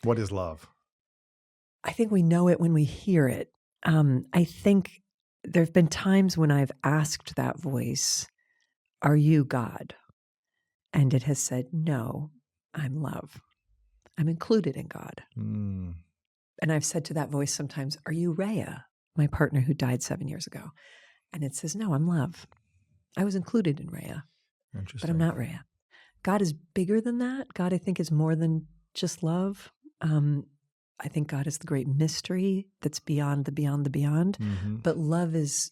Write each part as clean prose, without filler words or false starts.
What is love? I think we know it when we hear it. I think there have been times when I've asked that voice, "Are you God?" And it has said, "No, I'm love. I'm included in God." Mm, And I've said to that voice sometimes, "Are you Rhea, my partner who died 7 years ago?" And it says, "No, I'm love. I was included in Rhea, but I'm interesting. not Rhea." God is bigger than that. God, I think, is more than just love. I think God is the great mystery that's beyond the beyond the beyond. Mm-hmm. But love is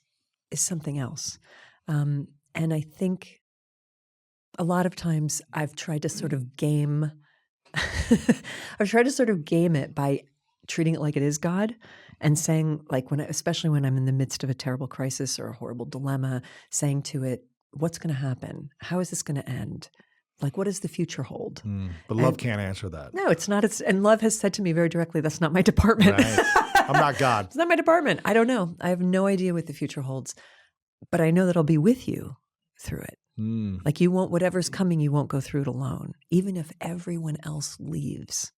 something else. And I think a lot of times I've tried to sort of game. I've tried to sort of game it by treating it like it is God and saying, like, especially when I'm in the midst of a terrible crisis or a horrible dilemma, saying to it, "What's going to happen? How is this going to end? Like, what does the future hold?" But love can't answer that. No, it's not. And love has said to me very directly, "That's not my department." Right. I'm not God. It's not my department. I don't know. I have no idea what the future holds, but I know that I'll be with you through it. Mm. Like, you won't, whatever's coming, you won't go through it alone. Even if everyone else leaves,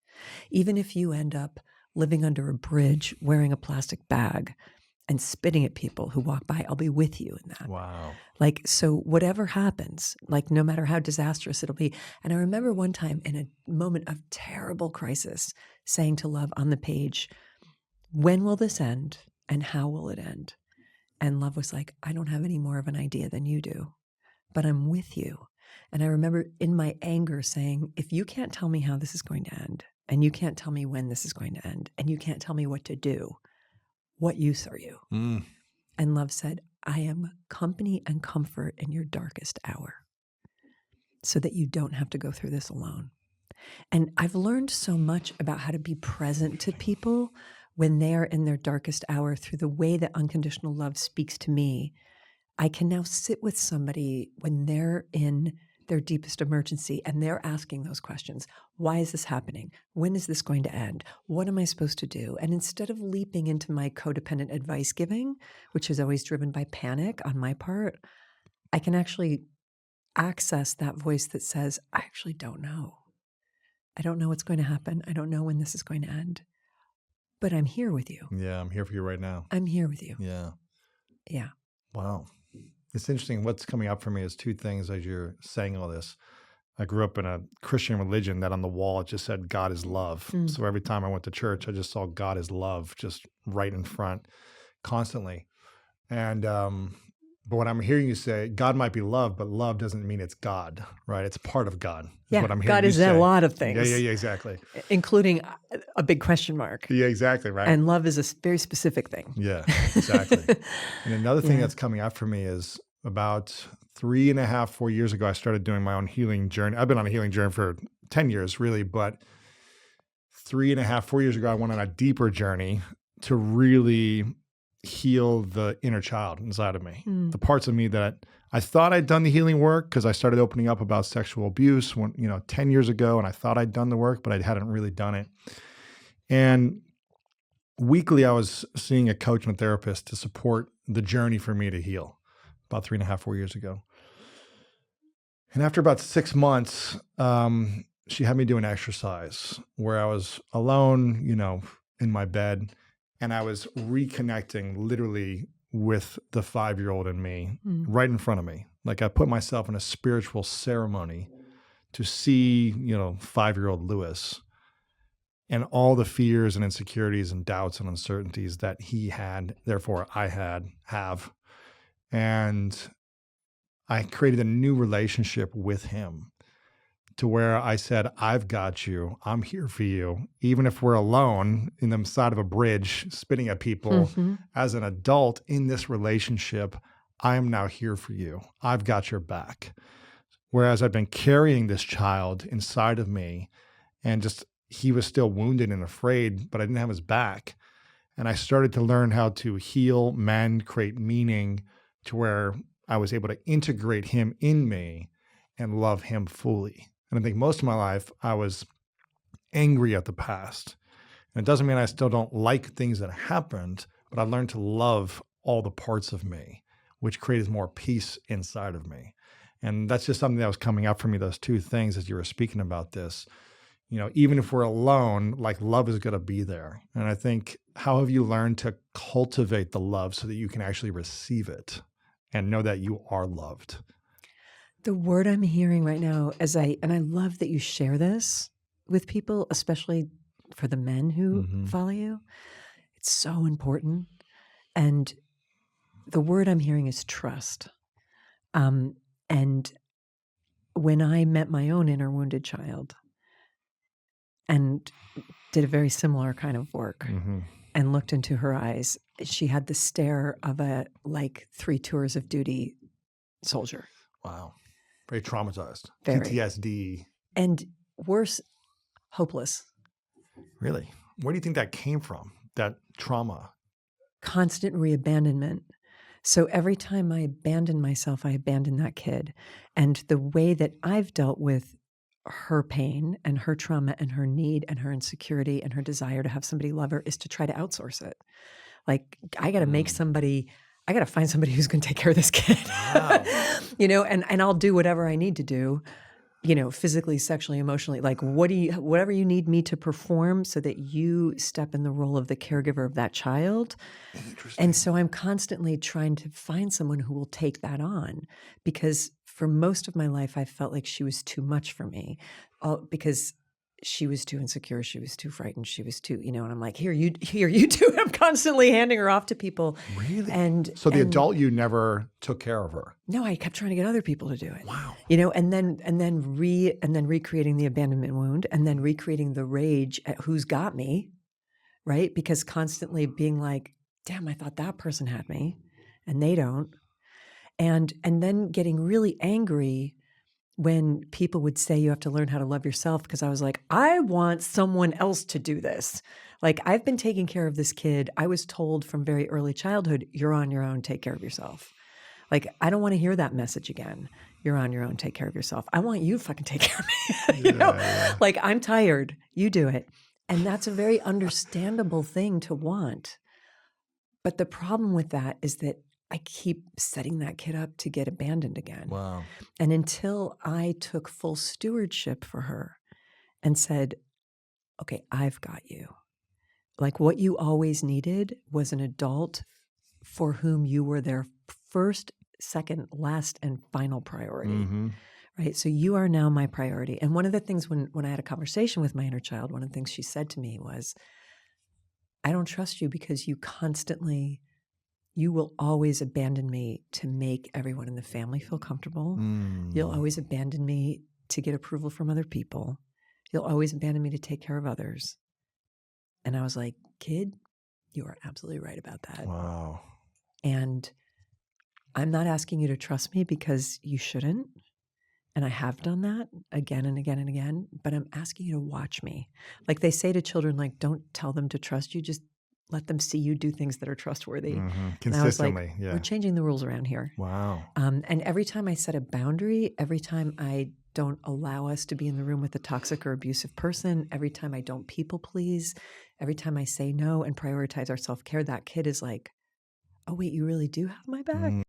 even if you end up living under a bridge, wearing a plastic bag and spitting at people who walk by, I'll be with you in that. Wow. Like, so whatever happens, like, no matter how disastrous it'll be. And I remember one time in a moment of terrible crisis saying to love on the page, "When will this end and how will it end?" And love was like, "I don't have any more of an idea than you do, but I'm with you." And I remember in my anger saying, "If you can't tell me how this is going to end, and you can't tell me when this is going to end, and you can't tell me what to do, what use are you?" Mm. And love said, "I am company and comfort in your darkest hour so that you don't have to go through this alone." And I've learned so much about how to be present to people when they are in their darkest hour through the way that unconditional love speaks to me. I can now sit with somebody when they're in their deepest emergency and they're asking those questions. Why is this happening? When is this going to end? What am I supposed to do? And instead of leaping into my codependent advice giving, which is always driven by panic on my part, I can actually access that voice that says, "I actually don't know. I don't know what's going to happen. I don't know when this is going to end, but I'm here with you. Yeah, I'm here for you right now. I'm here with you." Yeah. Yeah. Wow. It's interesting. What's coming up for me is two things as you're saying all this. I grew up in a Christian religion that on the wall it just said God is love. Mm. So every time I went to church, I just saw God is love just right in front constantly. And but what I'm hearing you say, God might be love, but love doesn't mean it's God, right? It's part of God. Is Yeah. what I'm hearing God you is say. a lot of Yeah, things. yeah, exactly. Including a big question mark. Yeah, exactly, right. And love is a very specific thing. Yeah, exactly. And another thing Yeah. that's coming up for me is about 3.5, 4 years ago, I started doing my own healing journey. I've been on a healing journey for 10 years, really, but 3.5, 4 years ago, I went on a deeper journey to really heal the inner child inside of me. Mm. The parts of me that I thought I'd done the healing work because I started opening up about sexual abuse 10 years ago, and I thought I'd done the work, but I hadn't really done it. And weekly, I was seeing a coach and a therapist to support the journey for me to heal about 3.5, 4 years ago. And after about 6 months, she had me do an exercise where I was alone, in my bed, and I was reconnecting literally with the 5-year-old in me right in front of me. Like I put myself in a spiritual ceremony to see, 5-year-old Lewis and all the fears and insecurities and doubts and uncertainties that he had, therefore I have. And I created a new relationship with him to where I said, I've got you. I'm here for you. Even if we're alone in the side of a bridge, spitting at people, as an adult in this relationship, I am now here for you. I've got your back. Whereas I've been carrying this child inside of me and just, he was still wounded and afraid, but I didn't have his back. And I started to learn how to heal, mend, create meaning to where I was able to integrate him in me and love him fully. And I think most of my life, I was angry at the past. And it doesn't mean I still don't like things that happened, but I learned to love all the parts of me, which created more peace inside of me. And that's just something that was coming up for me, those two things as you were speaking about this. even if we're alone, like love is going to be there. And I think, how have you learned to cultivate the love so that you can actually receive it and know that you are loved? The word I'm hearing right now, and I love that you share this with people, especially for the men who follow you. It's so important. And the word I'm hearing is trust. And when I met my own inner wounded child and did a very similar kind of work and looked into her eyes, she had the stare of a 3 tours of duty soldier. Wow. Very traumatized. Very. PTSD. And worse, hopeless. Really? Where do you think that came from, that trauma? Constant reabandonment. So every time I abandon myself, I abandon that kid. And the way that I've dealt with her pain and her trauma and her need and her insecurity and her desire to have somebody love her is to try to outsource it. Like, I got to I got to find somebody who's going to take care of this kid. Wow. And I'll do whatever I need to do, physically, sexually, emotionally, like whatever you need me to perform so that you step in the role of the caregiver of that child. And so I'm constantly trying to find someone who will take that on, because for most of my life, I felt like she was too much for me, because she was too insecure, she was too frightened, she was too, and I'm like, here you do. I'm constantly handing her off to people. Really? And so the adult you never took care of her? No, I kept trying to get other people to do it. Wow. And then recreating the abandonment wound, and then recreating the rage at who's got me, right? Because constantly being like, damn, I thought that person had me and they don't. And then getting really angry when people would say you have to learn how to love yourself, because I was like, I want someone else to do this. Like, I've been taking care of this kid. I was told from very early childhood, you're on your own, take care of yourself. Like, I don't want to hear that message again. You're on your own, take care of yourself. I want you to fucking take care of me. Yeah. Like, I'm tired, you do it. And that's a very understandable thing to want. But the problem with that is that I keep setting that kid up to get abandoned again. Wow. And until I took full stewardship for her and said, okay, I've got you. Like, what you always needed was an adult for whom you were their first, second, last, and final priority. Right? So you are now my priority. And one of the things when I had a conversation with my inner child, one of the things she said to me was, I don't trust you because you will always abandon me to make everyone in the family feel comfortable. You'll always abandon me to get approval from other people. You'll always abandon me to take care of others. And I was like, kid, you are absolutely right about that. Wow. And I'm not asking you to trust me because you shouldn't. And I have done that again and again and again, but I'm asking you to watch me. Like they say to children, like, don't tell them to trust you, just let them see you do things that are trustworthy. Consistently, and I was like, we're changing the rules around here. Wow. And every time I set a boundary, every time I don't allow us to be in the room with a toxic or abusive person, every time I don't people please, every time I say no and prioritize our self-care, that kid is like, oh, wait, you really do have my back?